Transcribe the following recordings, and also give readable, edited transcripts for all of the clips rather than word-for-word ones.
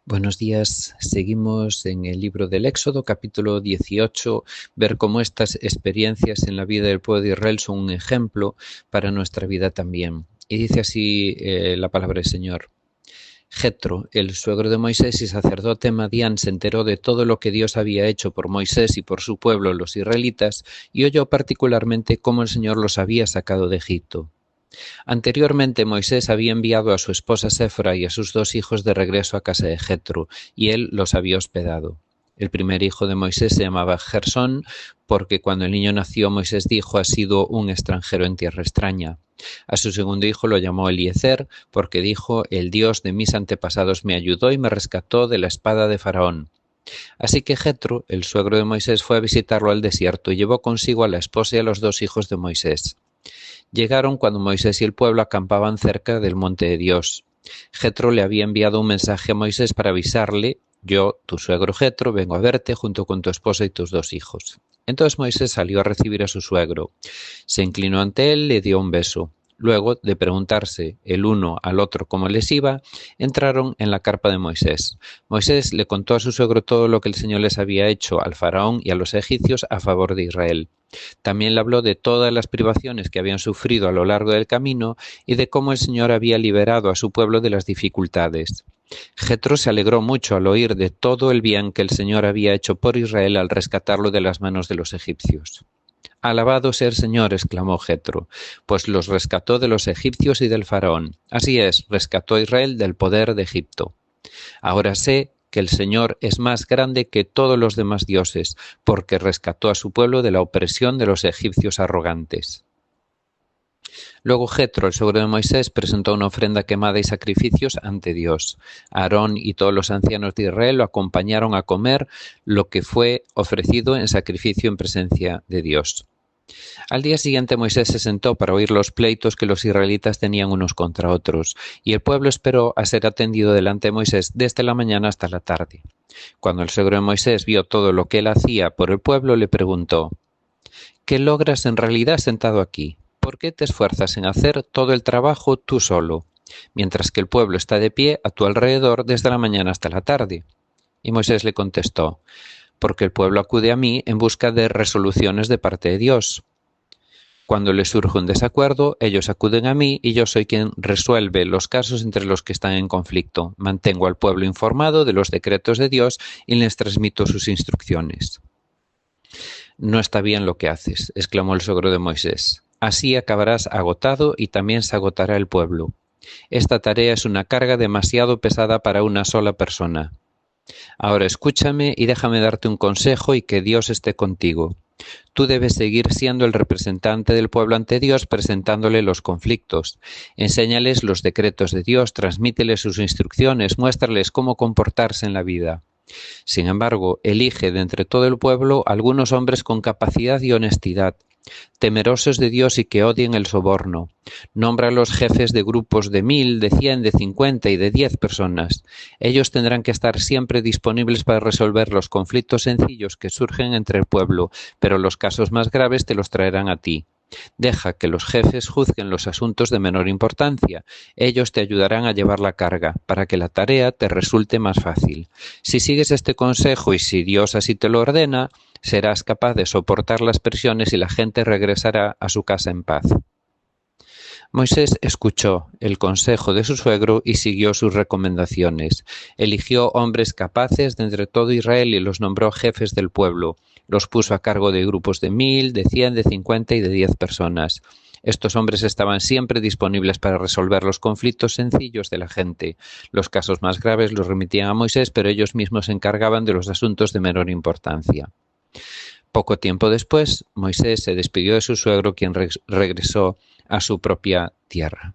Buenos días. Seguimos en el libro del Éxodo, capítulo 18, ver cómo estas experiencias en la vida del pueblo de Israel son un ejemplo para nuestra vida también. Y dice así la palabra del Señor. Jetro, el suegro de Moisés y sacerdote Madián, se enteró de todo lo que Dios había hecho por Moisés y por su pueblo, los israelitas, y oyó particularmente cómo el Señor los había sacado de Egipto. Anteriormente Moisés había enviado a su esposa Séfora y a sus 2 hijos de regreso a casa de Jetro, y él los había hospedado. El primer hijo de Moisés se llamaba Gersón, porque cuando el niño nació Moisés dijo: ha sido un extranjero en tierra extraña. A su segundo hijo lo llamó Eliezer, porque dijo: el Dios de mis antepasados me ayudó y me rescató de la espada de Faraón. Así que Jetro, el suegro de Moisés, fue a visitarlo al desierto y llevó consigo a la esposa y a los 2 hijos de Moisés. Llegaron cuando Moisés y el pueblo acampaban cerca del monte de Dios. Jetro le había enviado un mensaje a Moisés para avisarle: yo, tu suegro Jetro, vengo a verte junto con tu esposa y tus 2 hijos. Entonces Moisés salió a recibir a su suegro. Se inclinó ante él, le dio un beso. Luego de preguntarse el uno al otro cómo les iba, entraron en la carpa de Moisés. Moisés le contó a su suegro todo lo que el Señor les había hecho al faraón y a los egipcios a favor de Israel. También le habló de todas las privaciones que habían sufrido a lo largo del camino y de cómo el Señor había liberado a su pueblo de las dificultades. Jetro se alegró mucho al oír de todo el bien que el Señor había hecho por Israel al rescatarlo de las manos de los egipcios. Alabado sea el Señor, exclamó Jetro, pues los rescató de los egipcios y del faraón. Así es, rescató a Israel del poder de Egipto. Ahora sé que el Señor es más grande que todos los demás dioses, porque rescató a su pueblo de la opresión de los egipcios arrogantes. Luego Jetro, el suegro de Moisés, presentó una ofrenda quemada y sacrificios ante Dios. Aarón y todos los ancianos de Israel lo acompañaron a comer lo que fue ofrecido en sacrificio en presencia de Dios. Al día siguiente Moisés se sentó para oír los pleitos que los israelitas tenían unos contra otros, y el pueblo esperó a ser atendido delante de Moisés desde la mañana hasta la tarde. Cuando el suegro de Moisés vio todo lo que él hacía por el pueblo, le preguntó: ¿qué logras en realidad sentado aquí? ¿Por qué te esfuerzas en hacer todo el trabajo tú solo, mientras que el pueblo está de pie a tu alrededor desde la mañana hasta la tarde? Y Moisés le contestó: porque el pueblo acude a mí en busca de resoluciones de parte de Dios. Cuando les surge un desacuerdo, ellos acuden a mí y yo soy quien resuelve los casos entre los que están en conflicto. Mantengo al pueblo informado de los decretos de Dios y les transmito sus instrucciones. No está bien lo que haces, exclamó el suegro de Moisés. Así acabarás agotado y también se agotará el pueblo. Esta tarea es una carga demasiado pesada para una sola persona. Ahora escúchame y déjame darte un consejo y que Dios esté contigo. Tú debes seguir siendo el representante del pueblo ante Dios, presentándole los conflictos. Enséñales los decretos de Dios, transmíteles sus instrucciones, muéstrales cómo comportarse en la vida. Sin embargo, elige de entre todo el pueblo algunos hombres con capacidad y honestidad, temerosos de Dios y que odien el soborno. Nombra a los jefes de grupos de 1000, de 100, de 50 y de 10 personas. Ellos tendrán que estar siempre disponibles para resolver los conflictos sencillos que surgen entre el pueblo, pero los casos más graves te los traerán a ti. Deja que los jefes juzguen los asuntos de menor importancia. Ellos te ayudarán a llevar la carga, para que la tarea te resulte más fácil. Si sigues este consejo y si Dios así te lo ordena, serás capaz de soportar las presiones y la gente regresará a su casa en paz. Moisés escuchó el consejo de su suegro y siguió sus recomendaciones. Eligió hombres capaces de entre todo Israel y los nombró jefes del pueblo. Los puso a cargo de grupos de 1000, de 100, de 50 y de 10 personas. Estos hombres estaban siempre disponibles para resolver los conflictos sencillos de la gente. Los casos más graves los remitían a Moisés, pero ellos mismos se encargaban de los asuntos de menor importancia. Poco tiempo después, Moisés se despidió de su suegro, quien regresó a su propia tierra.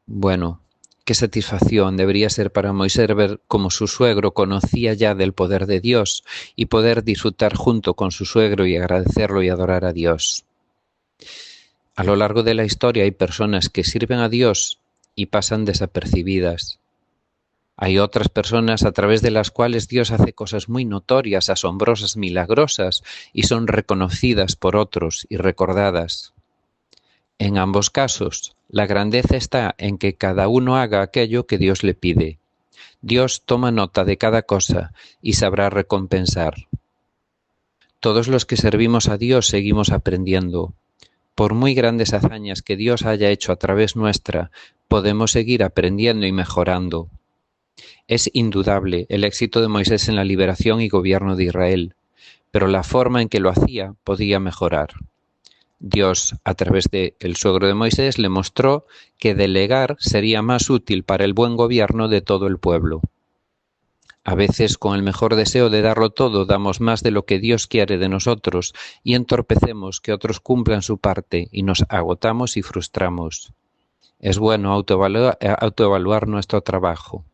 Bueno, qué satisfacción debería ser para Moisés ver cómo su suegro conocía ya del poder de Dios y poder disfrutar junto con su suegro y agradecerlo y adorar a Dios. A lo largo de la historia hay personas que sirven a Dios y pasan desapercibidas. Hay otras personas a través de las cuales Dios hace cosas muy notorias, asombrosas, milagrosas y son reconocidas por otros y recordadas. En ambos casos, la grandeza está en que cada uno haga aquello que Dios le pide. Dios toma nota de cada cosa y sabrá recompensar. Todos los que servimos a Dios seguimos aprendiendo. Por muy grandes hazañas que Dios haya hecho a través nuestra, podemos seguir aprendiendo y mejorando. Es indudable el éxito de Moisés en la liberación y gobierno de Israel, pero la forma en que lo hacía podía mejorar. Dios, a través del suegro de Moisés, le mostró que delegar sería más útil para el buen gobierno de todo el pueblo. A veces, con el mejor deseo de darlo todo, damos más de lo que Dios quiere de nosotros y entorpecemos que otros cumplan su parte y nos agotamos y frustramos. Es bueno autoevaluar nuestro trabajo.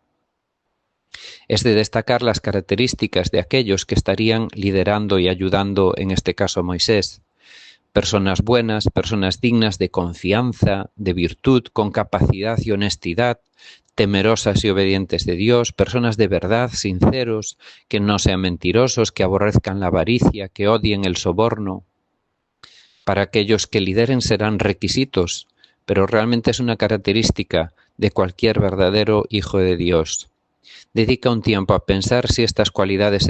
Es de destacar las características de aquellos que estarían liderando y ayudando, en este caso a Moisés. Personas buenas, personas dignas de confianza, de virtud, con capacidad y honestidad, temerosas y obedientes de Dios, personas de verdad, sinceros, que no sean mentirosos, que aborrezcan la avaricia, que odien el soborno. Para aquellos que lideren serán requisitos, pero realmente es una característica de cualquier verdadero hijo de Dios. Dedica un tiempo a pensar si estas cualidades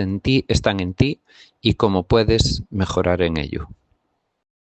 están en ti y cómo puedes mejorar en ello.